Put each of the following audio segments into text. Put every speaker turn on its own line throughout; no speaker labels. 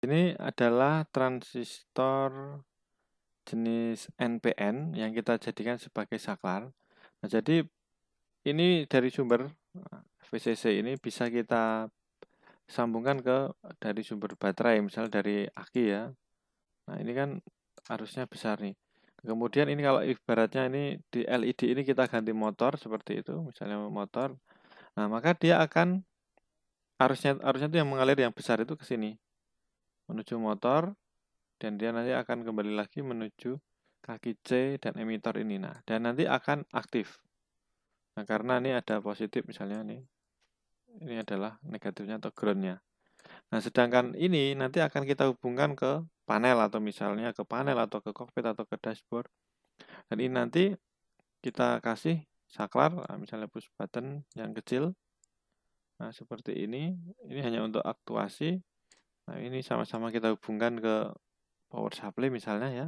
Ini adalah transistor jenis NPN yang kita jadikan sebagai saklar. Nah, jadi ini dari sumber VCC ini bisa kita sambungkan dari sumber baterai, misalnya dari aki ya. Nah, ini kan arusnya besar nih. Kemudian ini kalau ibaratnya ini di LED ini kita ganti motor seperti itu, misalnya motor. Nah, maka dia akan arusnya itu yang mengalir yang besar itu ke sini menuju motor dan dia nanti akan kembali lagi menuju kaki C dan emitor ini. Nah, dan nanti akan aktif. Nah, karena ini ada positif misalnya nih. Ini adalah negatifnya atau groundnya. Nah, sedangkan ini nanti akan kita hubungkan ke panel atau misalnya ke panel atau ke cockpit atau ke dashboard. Dan ini nanti kita kasih saklar, misalnya push button yang kecil. Nah, seperti ini. Ini hanya untuk aktuasi. Nah, ini sama-sama kita hubungkan ke power supply misalnya ya.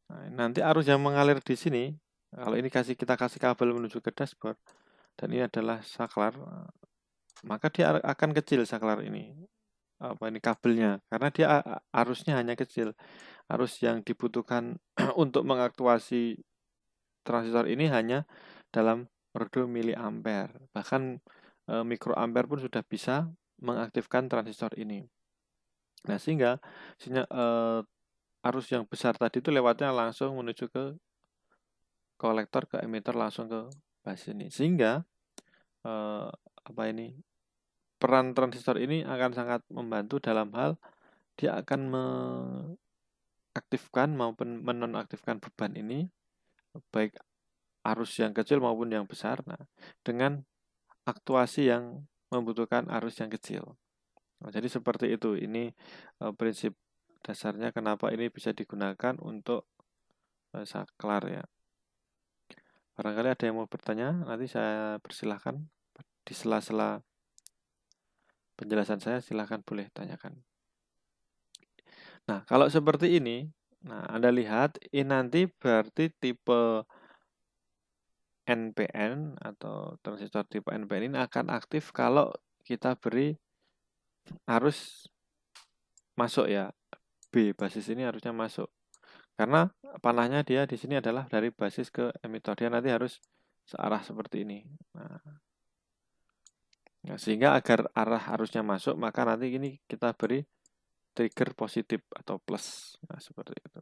Nah, nanti arus yang mengalir di sini, kalau ini kita kasih kabel menuju ke dashboard, dan ini adalah saklar, maka dia akan kecil saklar ini. Ini kabelnya, karena dia arusnya hanya kecil. Arus yang dibutuhkan untuk mengaktuasi transistor ini hanya dalam ordo miliampere. Bahkan mikroampere pun sudah bisa mengaktifkan transistor ini. Nah, sehingga arus yang besar tadi itu lewatnya langsung menuju ke kolektor, ke emitter, langsung ke bus ini. Sehingga peran transistor ini akan sangat membantu dalam hal dia akan mengaktifkan maupun menonaktifkan beban ini, baik arus yang kecil maupun yang besar, dengan aktuasi yang membutuhkan arus yang kecil. Nah, jadi seperti itu. Ini prinsip dasarnya kenapa ini bisa digunakan untuk saklar ya. Barangkali ada yang mau bertanya, nanti saya persilahkan di sela-sela penjelasan saya, silahkan boleh tanyakan. Nah, kalau seperti ini, Anda lihat ini nanti berarti tipe NPN atau transistor tipe NPN ini akan aktif kalau kita beri arus masuk ya. B, basis ini harusnya masuk. Karena panahnya dia di sini adalah dari basis ke emitor. Dia nanti harus searah seperti ini. Sehingga agar arah arusnya masuk, maka nanti ini kita beri trigger positif atau plus. Nah, seperti itu.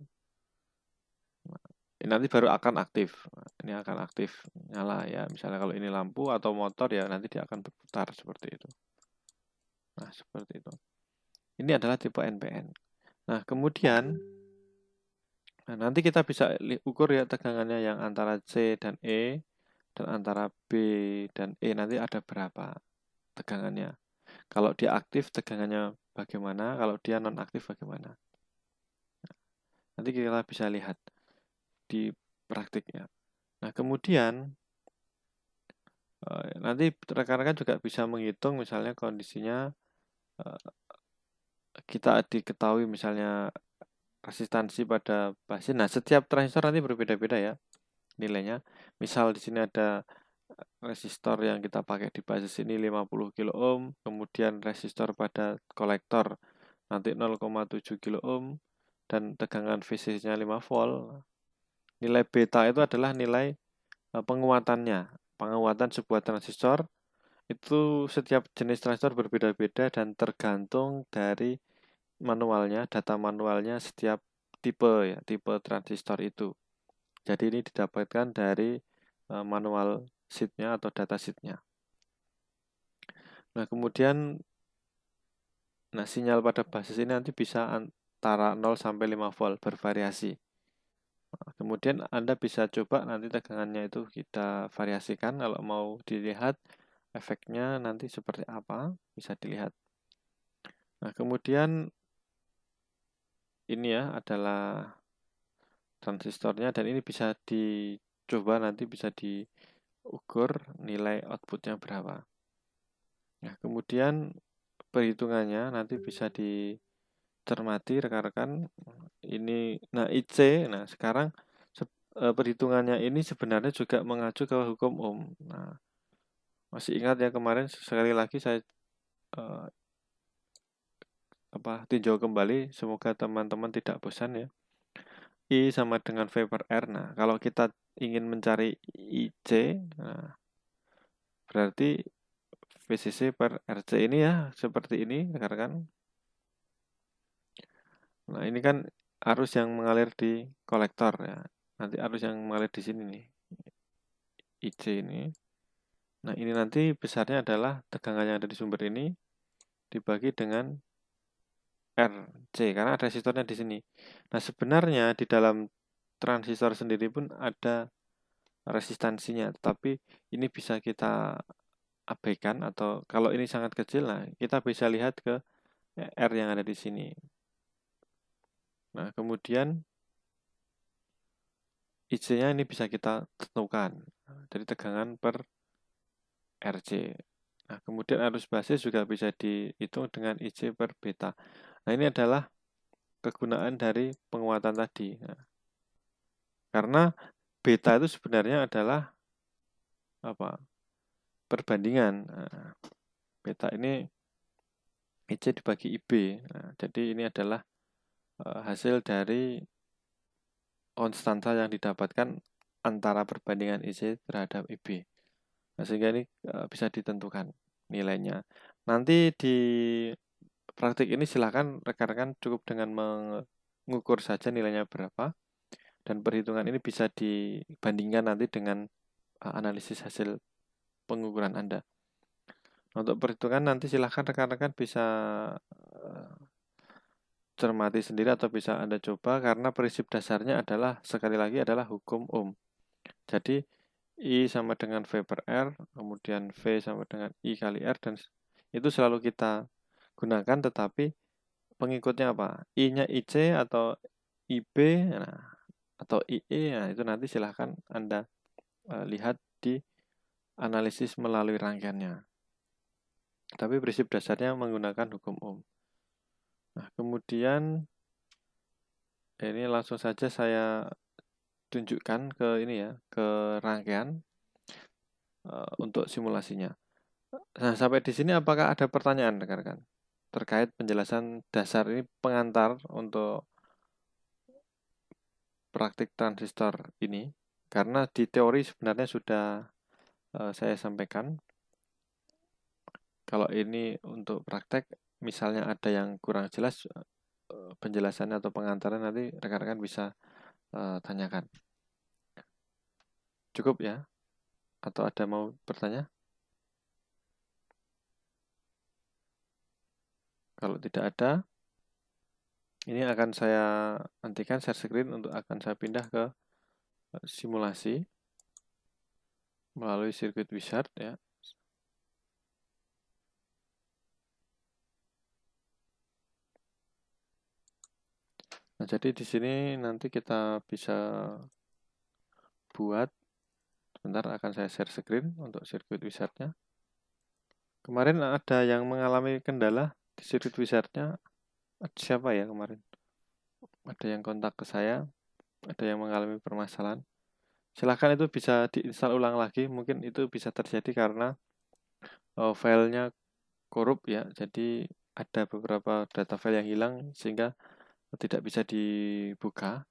Ini nanti baru akan aktif. Ini akan aktif nyala ya. Misalnya kalau ini lampu atau motor ya nanti dia akan berputar seperti itu. Nah, seperti itu. Ini adalah tipe NPN. Nah, kemudian nanti kita bisa ukur ya tegangannya yang antara C dan E dan antara B dan E nanti ada berapa tegangannya. Kalau dia aktif tegangannya bagaimana, kalau dia non aktif bagaimana. Nanti kita bisa lihat di praktiknya. Nah, kemudian nanti rekan-rekan juga bisa menghitung misalnya kondisinya kita diketahui misalnya resistansi pada basis. Nah, setiap transistor nanti berbeda-beda ya nilainya. Misal di sini ada resistor yang kita pakai di basis ini 50 kilo ohm, kemudian resistor pada kolektor nanti 0,7 kilo ohm dan tegangan VCC-nya 5 volt. Nilai beta itu adalah nilai penguatannya. Penguatan sebuah transistor itu setiap jenis transistor berbeda-beda dan tergantung dari manualnya, data manualnya setiap tipe ya, tipe transistor itu. Jadi ini didapatkan dari manual sheet-nya atau data sheet-nya. Nah, kemudian sinyal pada basis ini nanti bisa antara 0 sampai 5 volt bervariasi. Nah, kemudian Anda bisa coba nanti tegangannya itu kita variasikan kalau mau dilihat efeknya nanti seperti apa, bisa dilihat. Nah, kemudian ini ya adalah transistornya dan ini bisa dicoba nanti bisa diukur nilai outputnya berapa. Nah, kemudian perhitungannya nanti bisa dicermati rekan-rekan. Ini, IC, sekarang perhitungannya ini sebenarnya juga mengacu ke hukum Ohm. Nah, masih ingat ya kemarin sekali lagi saya tinjau kembali, semoga teman-teman tidak bosan ya. I sama dengan V per R. Nah, kalau kita ingin mencari IC, nah, berarti VCC per RC ini ya, seperti ini, rekan-rekan. Nah, ini kan arus yang mengalir di kolektor ya. Nanti arus yang mengalir di sini nih, IC ini. Nah, ini nanti besarnya adalah tegangan yang ada di sumber ini dibagi dengan RC, karena ada resistornya di sini. Nah, sebenarnya di dalam transistor sendiri pun ada resistansinya, tetapi ini bisa kita abaikan, atau kalau ini sangat kecil, nah kita bisa lihat ke R yang ada di sini. Nah, kemudian IC-nya ini bisa kita tentukan dari tegangan per RC. Nah, kemudian arus basis juga bisa dihitung dengan IC per beta. Nah, ini adalah kegunaan dari penguatan tadi. Nah, karena beta itu sebenarnya adalah perbandingan. Nah, beta ini IC dibagi IB. Nah, jadi ini adalah hasil dari konstanta yang didapatkan antara perbandingan IC terhadap IB. Nah, sehingga ini bisa ditentukan nilainya. Nanti di praktik ini silakan rekan-rekan cukup dengan mengukur saja nilainya berapa, dan perhitungan ini bisa dibandingkan nanti dengan analisis hasil pengukuran Anda. Untuk perhitungan nanti silakan rekan-rekan bisa cermati sendiri atau bisa Anda coba, karena prinsip dasarnya adalah, sekali lagi, adalah hukum Ohm. Jadi I sama dengan V per R, kemudian V sama dengan I kali R, dan itu selalu kita gunakan, tetapi pengikutnya apa? I-nya IC atau IB, nah, atau IE, nah itu nanti silahkan Anda lihat di analisis melalui rangkaiannya. Tapi prinsip dasarnya menggunakan hukum Ohm. Nah, kemudian ini langsung saja saya tunjukkan ke ini ya, ke rangkaian untuk simulasinya. Nah, sampai di sini apakah ada pertanyaan rekan-rekan terkait penjelasan dasar ini, pengantar untuk praktik transistor ini? Karena di teori sebenarnya sudah saya sampaikan. Kalau ini untuk praktek, misalnya ada yang kurang jelas penjelasannya atau pengantaran, nanti rekan-rekan bisa tanyakan. Cukup ya? Atau ada mau bertanya? Kalau tidak ada, ini akan saya hentikan share screen untuk akan saya pindah ke simulasi melalui Circuit Wizard ya. Nah, jadi di sini nanti kita bisa buat, sebentar akan saya share screen untuk Circuit Wizard-nya. Kemarin ada yang mengalami kendala di Circuit Wizard-nya. Siapa ya kemarin? Ada yang kontak ke saya, ada yang mengalami permasalahan. Silahkan itu bisa diinstal ulang lagi. Mungkin itu bisa terjadi karena filenya korup ya. Jadi ada beberapa data file yang hilang sehingga tidak bisa dibuka.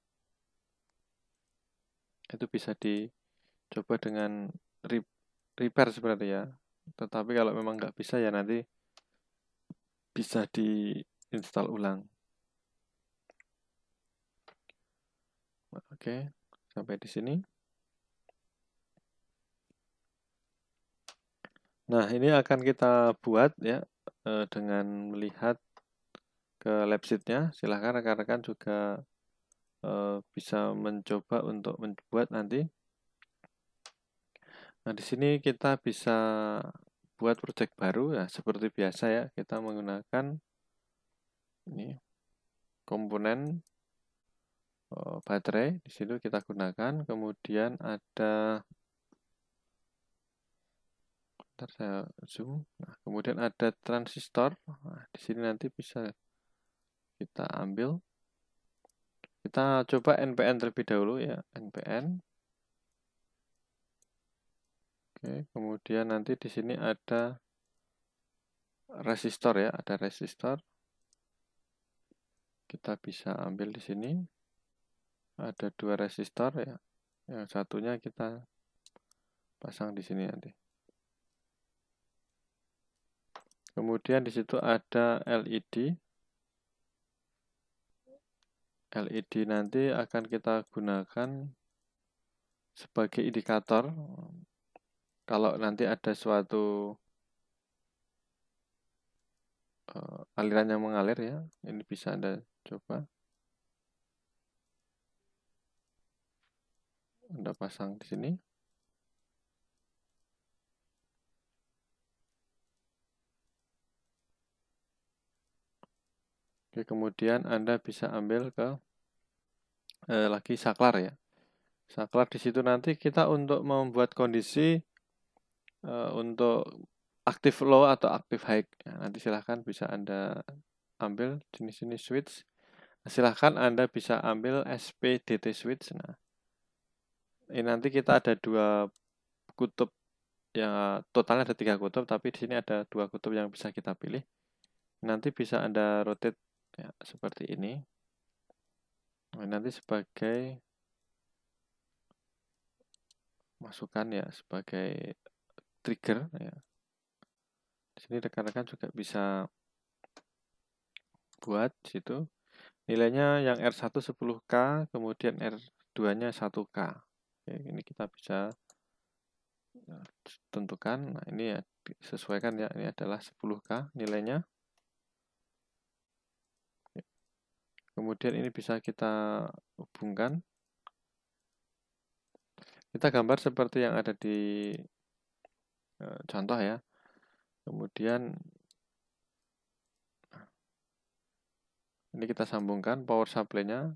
Itu bisa dicoba dengan repair sebenarnya ya. Tetapi kalau memang nggak bisa ya nanti bisa diinstal ulang. Oke, sampai di sini. Nah, ini akan kita buat ya dengan melihat ke lab sheet-nya. Silahkan rekan-rekan juga bisa mencoba untuk membuat nanti. Nah, di sini kita bisa buat project baru ya, seperti biasa ya. Kita menggunakan ini komponen baterai. Di situ kita gunakan. Kemudian ada, ntar saya zoom. Nah, kemudian ada transistor. Nah, di sini nanti bisa kita ambil. Kita coba NPN terlebih dahulu ya, NPN. Oke, kemudian nanti di sini ada resistor ya, ada resistor. kita bisa ambil di sini. Ada 2 resistor ya. Yang satunya kita pasang di sini nanti. Kemudian di situ ada LED. LED nanti akan kita gunakan sebagai indikator kalau nanti ada suatu aliran yang mengalir ya. Ini bisa Anda coba. Anda pasang di sini. Oke, kemudian Anda bisa ambil ke lagi saklar ya. Saklar di situ nanti kita untuk membuat kondisi untuk aktif low atau aktif high. Ya, nanti silahkan bisa Anda ambil jenis ini switch. Silahkan Anda bisa ambil SPDT switch. Nah, ini nanti kita ada 2 kutub ya, totalnya ada 3 kutub, tapi di sini ada 2 kutub yang bisa kita pilih. Nanti bisa Anda rotate ya, seperti ini. Nah, nanti sebagai masukan ya, sebagai trigger ya. Di sini rekan-rekan juga bisa buat situ. Nilainya yang R1 10K, kemudian R2-nya 1K. Oke, ini kita bisa tentukan. Nah, ini ya sesuaikan ya, ini adalah 10K nilainya. Kemudian ini bisa kita hubungkan. Kita gambar seperti yang ada di contoh ya. Kemudian ini kita sambungkan power supply-nya.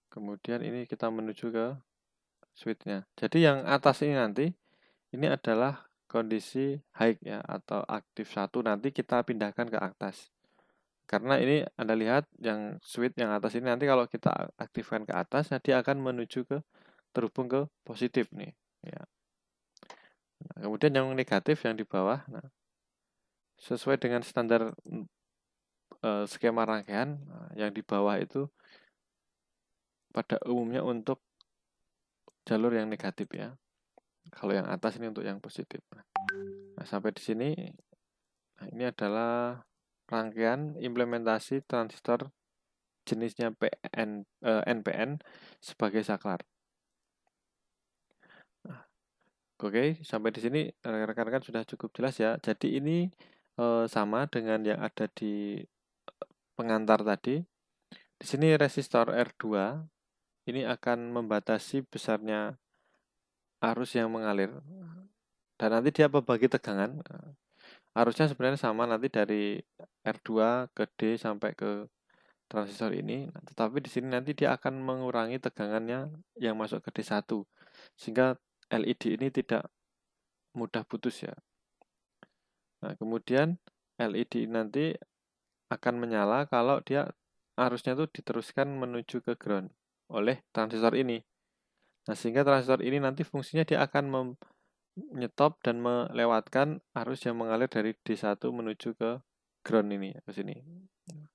Kemudian ini kita menuju ke switch-nya. Jadi yang atas ini nanti, ini adalah kondisi high ya, atau aktif 1, nanti kita pindahkan ke atas. Karena ini Anda lihat yang switch yang atas ini nanti kalau kita aktifkan ke atas, nah dia akan menuju ke terhubung ke positif nih. Ya. Nah, kemudian yang negatif yang di bawah, nah, sesuai dengan standar skema rangkaian, nah, yang di bawah itu pada umumnya untuk jalur yang negatif ya. Kalau yang atas ini untuk yang positif. Nah, sampai di sini, nah ini adalah rangkaian implementasi transistor jenisnya NPN sebagai saklar. Nah, oke, sampai di sini rekan-rekan sudah cukup jelas ya. Jadi ini sama dengan yang ada di pengantar tadi. Di sini resistor R2 ini akan membatasi besarnya arus yang mengalir. Dan nanti dia membagi tegangan. Arusnya sebenarnya sama nanti dari R2 ke D sampai ke transistor ini. Tetapi di sini nanti dia akan mengurangi tegangannya yang masuk ke D1. Sehingga LED ini tidak mudah putus ya. Nah, kemudian LED nanti akan menyala kalau dia arusnya itu diteruskan menuju ke ground oleh transistor ini. Nah, sehingga transistor ini nanti fungsinya dia akan menyetop dan melewatkan arus yang mengalir dari D1 menuju ke ground ini, ke sini. Nah,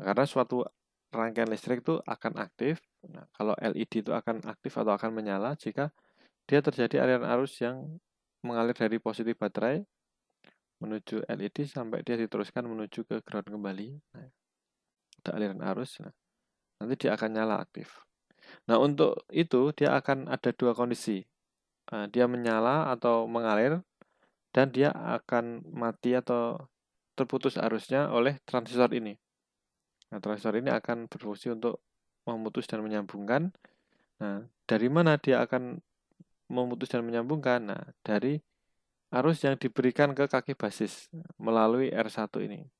karena suatu rangkaian listrik itu akan aktif. Nah, kalau LED itu akan aktif atau akan menyala jika dia terjadi aliran arus yang mengalir dari positif baterai menuju LED sampai dia diteruskan menuju ke ground kembali. Nah, ada aliran arus. Nah, nanti dia akan nyala aktif. Nah, untuk itu dia akan ada 2 kondisi. Dia menyala atau mengalir, dan dia akan mati atau terputus arusnya oleh transistor ini. Nah, transistor ini akan berfungsi untuk memutus dan menyambungkan. Nah, dari mana dia akan memutus dan menyambungkan? Nah, dari arus yang diberikan ke kaki basis melalui R1 ini.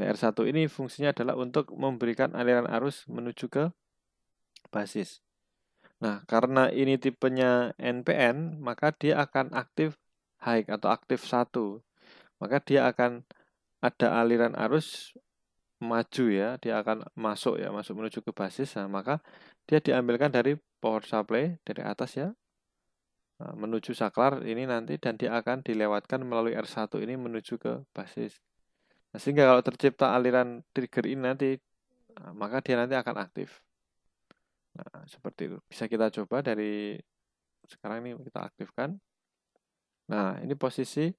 Nah, R1 ini fungsinya adalah untuk memberikan aliran arus menuju ke basis. Nah, karena ini tipenya NPN, maka dia akan aktif high atau aktif 1. Maka dia akan ada aliran arus maju ya, dia akan masuk ya, masuk menuju ke basis. Nah, maka dia diambilkan dari power supply dari atas ya, menuju saklar ini nanti, dan dia akan dilewatkan melalui R1 ini menuju ke basis. Nah, sehingga kalau tercipta aliran trigger ini nanti, maka dia nanti akan aktif. Nah, seperti itu. Bisa kita coba dari sekarang ini kita aktifkan. Nah, ini posisi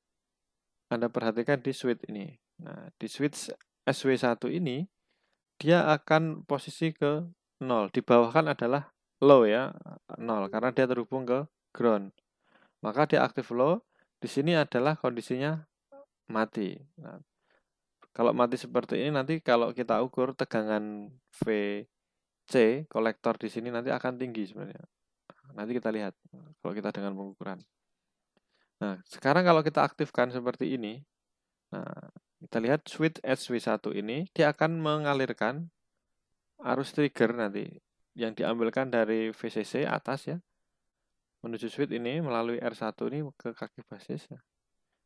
Anda perhatikan di switch ini. Nah, di switch SW1 ini, dia akan posisi ke 0. Di bawah kan adalah low ya, 0, karena dia terhubung ke ground. Maka dia aktif low, di sini adalah kondisinya mati. Nah, kalau mati seperti ini nanti kalau kita ukur tegangan VC kolektor di sini nanti akan tinggi sebenarnya. Nanti kita lihat kalau kita dengan pengukuran. Nah, sekarang kalau kita aktifkan seperti ini, nah, kita lihat switch SW1 ini dia akan mengalirkan arus trigger nanti yang diambilkan dari VCC atas ya menuju switch ini melalui R1 ini ke kaki basis ya.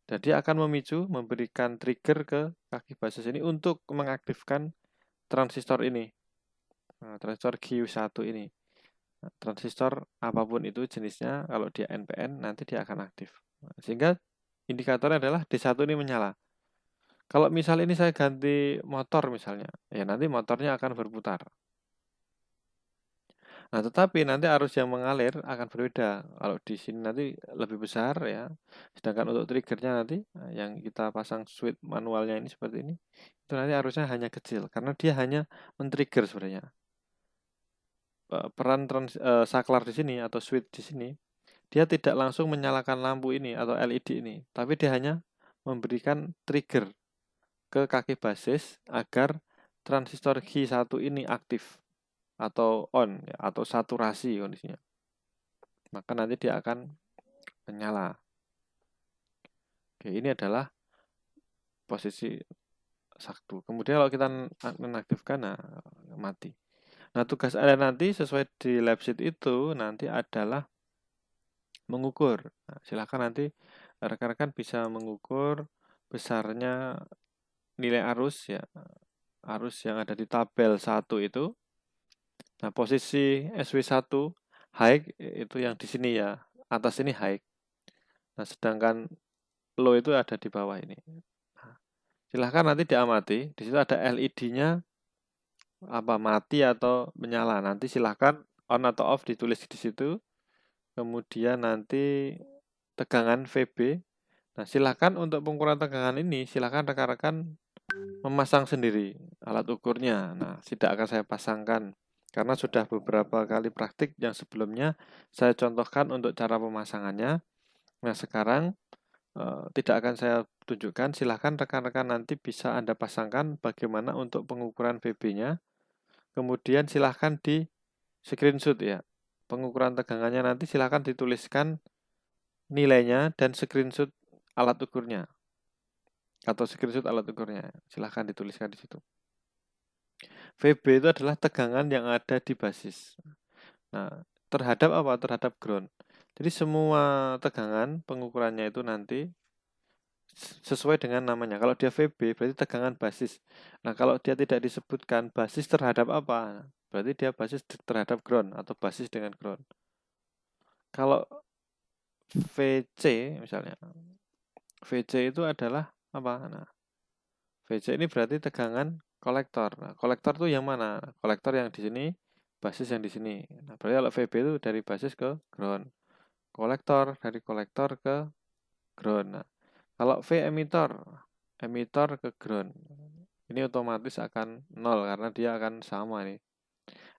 Dan dia akan memicu, memberikan trigger ke kaki basis ini untuk mengaktifkan transistor ini. Nah, transistor Q1 ini. Nah, transistor apapun itu jenisnya, kalau dia NPN nanti dia akan aktif. Nah, sehingga indikatornya adalah D1 ini menyala. Kalau misal ini saya ganti motor misalnya, ya nanti motornya akan berputar. Nah, tetapi nanti arus yang mengalir akan berbeda. Kalau di sini nanti lebih besar ya. Sedangkan untuk triggernya nanti yang kita pasang switch manualnya ini seperti ini, itu nanti arusnya hanya kecil karena dia hanya men-trigger sebenarnya. Peran saklar di sini atau switch di sini, dia tidak langsung menyalakan lampu ini atau LED ini, tapi dia hanya memberikan trigger ke kaki basis agar transistor Q1 ini aktif atau on ya, atau saturasi kondisinya. Maka nanti dia akan menyala. Oke, ini adalah posisi satu. Kemudian kalau kita menaktifkan, nah mati. Nah, tugas Anda nanti sesuai di lab sheet itu nanti adalah mengukur. Nah, silakan nanti rekan-rekan bisa mengukur besarnya nilai arus ya, arus yang ada di tabel 1 itu. Nah, posisi SW1 high itu yang di sini ya, atas ini high. Nah, sedangkan low itu ada di bawah ini. Nah, silahkan nanti diamati, di situ ada LED-nya apa mati atau menyala. Nanti silahkan on atau off ditulis di situ. Kemudian nanti tegangan VB. Nah, silahkan untuk pengukuran tegangan ini, silahkan rekan-rekan memasang sendiri alat ukurnya. Nah, tidak akan saya pasangkan karena sudah beberapa kali praktik yang sebelumnya saya contohkan untuk cara pemasangannya. Nah, sekarang tidak akan saya tunjukkan. Silahkan rekan-rekan nanti bisa Anda pasangkan bagaimana untuk pengukuran VB-nya. Kemudian silahkan di screenshot ya. Pengukuran tegangannya nanti silahkan dituliskan nilainya dan screenshot alat ukurnya. Atau screenshot alat ukurnya. Silahkan dituliskan di situ. VB itu adalah tegangan yang ada di basis. Nah, terhadap apa? Terhadap ground. Jadi semua tegangan pengukurannya itu nanti sesuai dengan namanya. Kalau dia VB berarti tegangan basis. Nah, kalau dia tidak disebutkan basis terhadap apa, berarti dia basis terhadap ground atau basis dengan ground. Kalau VC misalnya, VC itu adalah apa? Nah, VC ini berarti tegangan kolektor. Nah, kolektor itu yang mana? Kolektor yang di sini, basis yang di sini. Nah, berarti kalau VB itu dari basis ke ground. Kolektor dari kolektor ke ground. Nah, kalau V emitor, emitor ke ground. Ini otomatis akan 0 karena dia akan sama nih.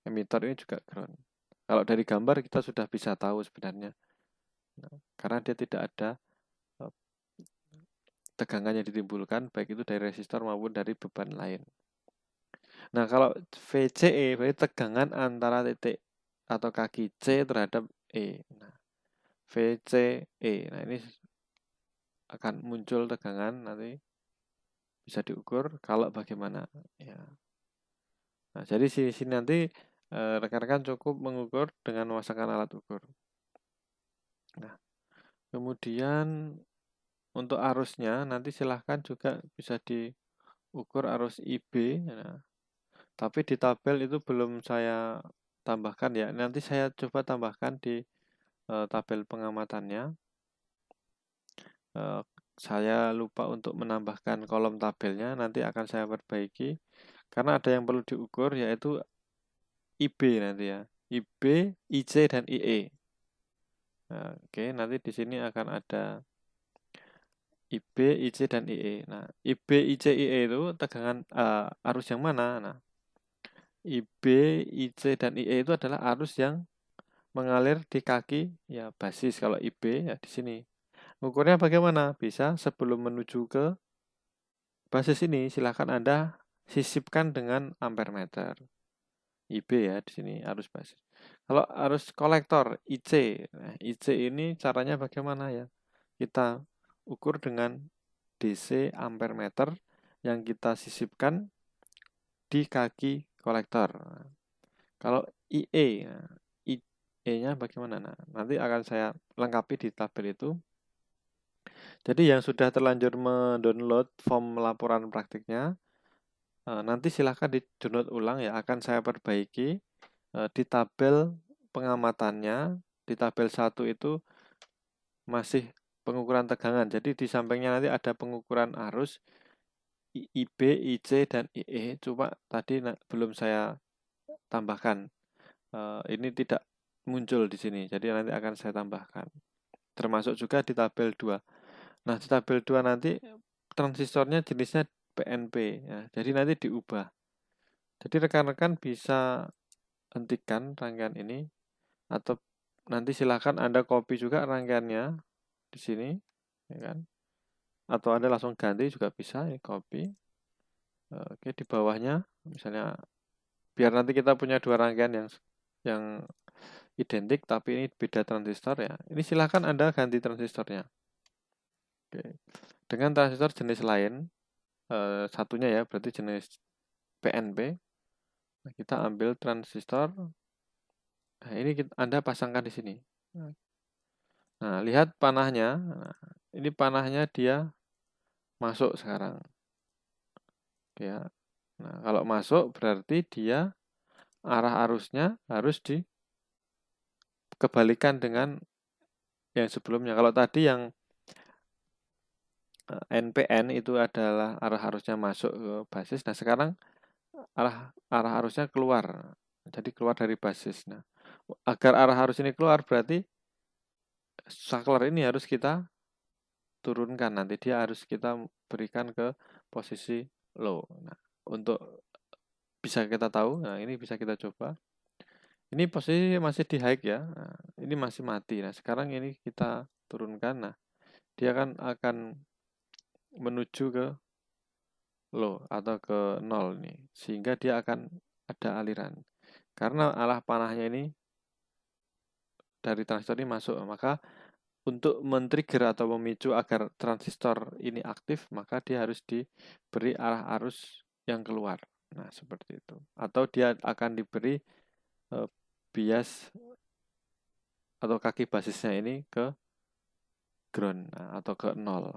Emitor ini juga ground. Kalau dari gambar kita sudah bisa tahu sebenarnya. Nah, karena dia tidak ada tegangan yang ditimbulkan baik itu dari resistor maupun dari beban lain. Nah, kalau VCE berarti tegangan antara titik atau kaki C terhadap E. Nah, VCE. Nah, ini akan muncul tegangan nanti bisa diukur kalau bagaimana ya. Nah, jadi sini nanti rekan-rekan cukup mengukur dengan memasangkan alat ukur. Nah, kemudian untuk arusnya nanti silahkan juga bisa diukur arus IB. Nah, tapi di tabel itu belum saya tambahkan ya. Nanti saya coba tambahkan di tabel pengamatannya. saya lupa untuk menambahkan kolom tabelnya, nanti akan saya perbaiki. Karena ada yang perlu diukur, yaitu IB nanti ya. IB, IC, dan IE. Nah, oke, nanti di sini akan ada IB, IC, dan IE. Nah, IB, IC, IE itu tegangan arus yang mana? Nah, IB, IC, dan IE itu adalah arus yang mengalir di kaki ya basis. Kalau IB ya di sini. Ukurnya bagaimana? Bisa sebelum menuju ke basis ini, silakan Anda sisipkan dengan ampere meter. IB ya di sini arus basis. Kalau arus kolektor IC, nah, IC ini caranya bagaimana ya? Kita ukur dengan DC ampere meter yang kita sisipkan di kaki kolektor. Kalau IE, nah, IE-nya bagaimana? Nah, nanti akan saya lengkapi di tabel itu. Jadi yang sudah terlanjur mendownload form laporan praktiknya, nanti silahkan di-download ulang ya, akan saya perbaiki di tabel pengamatannya. Di tabel 1 itu masih pengukuran tegangan. Jadi di sampingnya nanti ada pengukuran arus IB, IC, dan IE. Cuma tadi belum saya tambahkan. Ini tidak muncul di sini. Jadi nanti akan saya tambahkan. Termasuk juga di tabel 2. Nah, di tabel 2 nanti transistornya jenisnya PNP ya. Jadi nanti diubah. Jadi rekan-rekan bisa hentikan rangkaian ini atau nanti silakan Anda copy juga rangkaiannya di sini, ya kan? Atau Anda langsung ganti juga bisa, ya, copy. Oke, di bawahnya misalnya biar nanti kita punya dua rangkaian yang identik tapi ini beda transistor ya. Ini silakan Anda ganti transistornya. Oke. Dengan transistor jenis lain, satunya ya berarti jenis PNP. Nah, kita ambil transistor. Nah, ini Anda pasangkan di sini. Nah, lihat panahnya. Nah, ini panahnya dia masuk sekarang. Oke ya. Nah, kalau masuk berarti dia arah arusnya harus dikebalikan dengan yang sebelumnya. Kalau tadi yang NPN itu adalah arah arusnya masuk ke basis. Nah, sekarang arah arusnya keluar. Jadi keluar dari basis. Nah, agar arah arus ini keluar berarti saklar ini harus kita turunkan. Nanti dia harus kita berikan ke posisi low. Nah, untuk bisa kita tahu, nah ini bisa kita coba. Ini posisi masih di high ya. Nah, ini masih mati. Nah, sekarang ini kita turunkan. Nah, dia akan menuju ke low atau ke nol nih. Sehingga dia akan ada aliran. Karena arah panahnya ini dari transistor ini masuk, maka untuk men-trigger atau memicu agar transistor ini aktif, maka dia harus diberi arah arus yang keluar. Nah, seperti itu. Atau dia akan diberi bias atau kaki basisnya ini ke ground atau ke nol.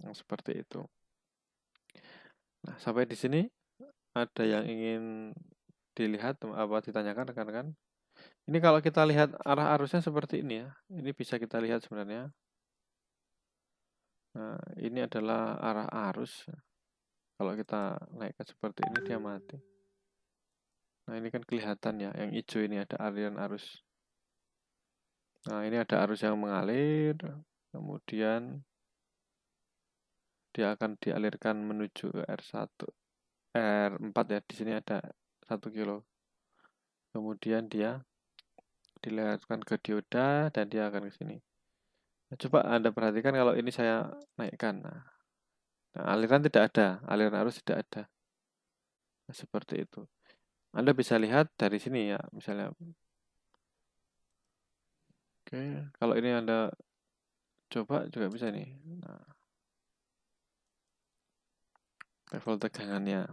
Nah, seperti itu. Nah, sampai di sini ada yang ingin dilihat apa ditanyakan rekan-rekan? Ini kalau kita lihat arah arusnya seperti ini ya. Ini bisa kita lihat sebenarnya. Nah, ini adalah arah arus. Kalau kita naikkan seperti ini dia mati. Nah, ini kan kelihatan ya, yang hijau ini ada aliran arus. Nah, ini ada arus yang mengalir, kemudian dia akan dialirkan menuju ke R1, R4 ya, di sini ada 1 kilo. Kemudian dia dilewatkan ke dioda dan dia akan ke sini. Nah, coba Anda perhatikan kalau ini saya naikkan. Nah, aliran tidak ada, aliran arus tidak ada. Nah, seperti itu. Anda bisa lihat dari sini ya, misalnya. Oke, kalau ini Anda coba juga bisa nih. Nah, level tegangannya.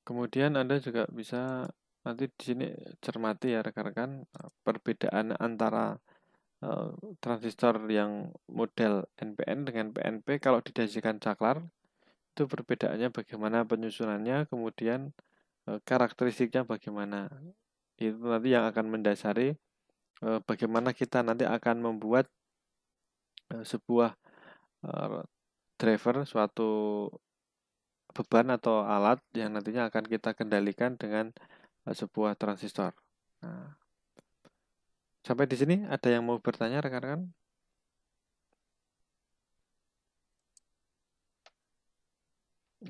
Kemudian Anda juga bisa nanti di sini cermati ya rekan-rekan perbedaan antara transistor yang model NPN dengan PNP kalau didasarkan saklar itu perbedaannya bagaimana penyusunannya, kemudian karakteristiknya bagaimana. Itu nanti yang akan mendasari bagaimana kita nanti akan membuat sebuah driver, suatu beban atau alat yang nantinya akan kita kendalikan dengan sebuah transistor. Nah, sampai di sini ada yang mau bertanya rekan-rekan?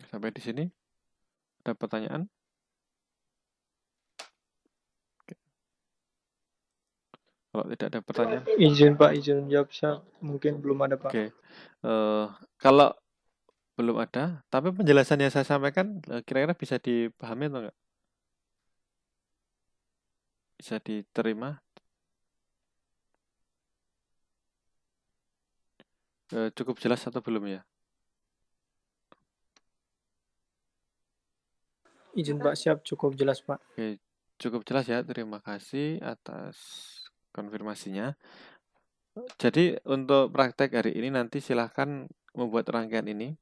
Sampai di sini ada pertanyaan? Oke. Kalau tidak ada pertanyaan,
Izin Pak, izin jawab saya mungkin belum ada Pak.
oke. Kalau belum ada, tapi penjelasan yang saya sampaikan kira-kira bisa dipahami atau enggak? Bisa diterima? Cukup jelas atau belum ya?
Izin Pak, siap, cukup jelas Pak.
Oke, cukup jelas ya. Terima kasih atas konfirmasinya. Jadi untuk praktek hari ini nanti silahkan membuat rangkaian ini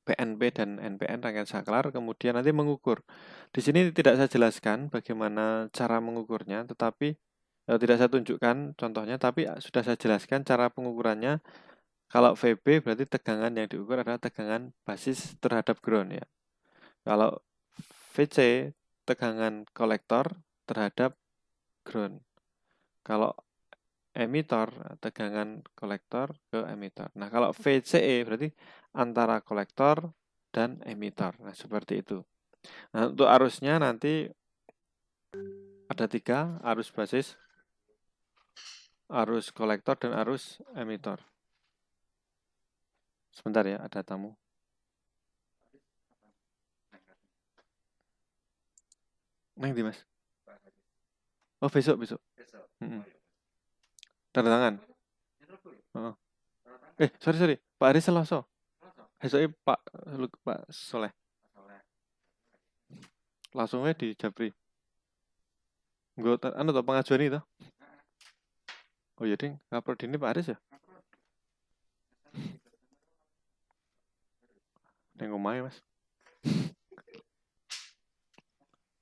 PNP dan NPN rangkaian saklar, kemudian nanti mengukur. Di sini tidak saya jelaskan bagaimana cara mengukurnya, tetapi tidak saya tunjukkan contohnya, tapi sudah saya jelaskan cara pengukurannya. Kalau VB berarti tegangan yang diukur adalah tegangan basis terhadap ground ya. Kalau VC tegangan kolektor terhadap ground. Kalau emitor tegangan kolektor ke emitor. Nah, kalau VCE berarti antara kolektor dan emitor. Nah, seperti itu. Nah, untuk arusnya nanti ada 3, arus basis, arus kolektor, dan arus emitor. Sebentar ya, ada tamu. Neng di Mas? Oh, besok. Tanda tangan. Oh. Sorry. Pak Aris Selasa. Besoknya Pak Soleh. Langsung aja di Japri. Enggak, anu toh pengajuan itu. Oh iya ding, ngupload ini Pak Aris ya? Neng omahe Mas.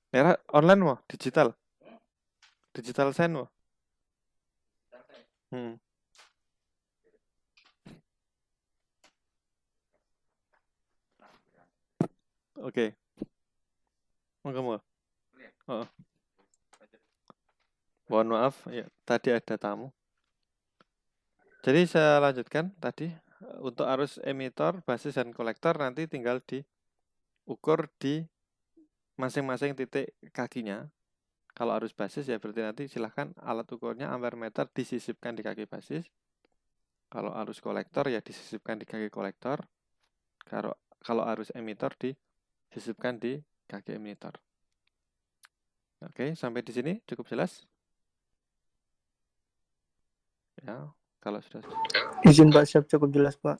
Era online mau, digital. Digital sign mau. Oke. Mau. Oh. Mohon maaf, ya, tadi ada tamu. Jadi saya lanjutkan tadi untuk arus emitor, basis dan kolektor nanti tinggal diukur di masing-masing titik kakinya. Kalau arus basis ya berarti nanti silahkan alat ukurnya ampermeter disisipkan di kaki basis. Kalau arus kolektor ya disisipkan di kaki kolektor. Kalau arus emitor disisipkan di kaki emitor. Oke, sampai di sini cukup jelas? Ya, kalau sudah.
Izin Pak, siap, cukup jelas Pak.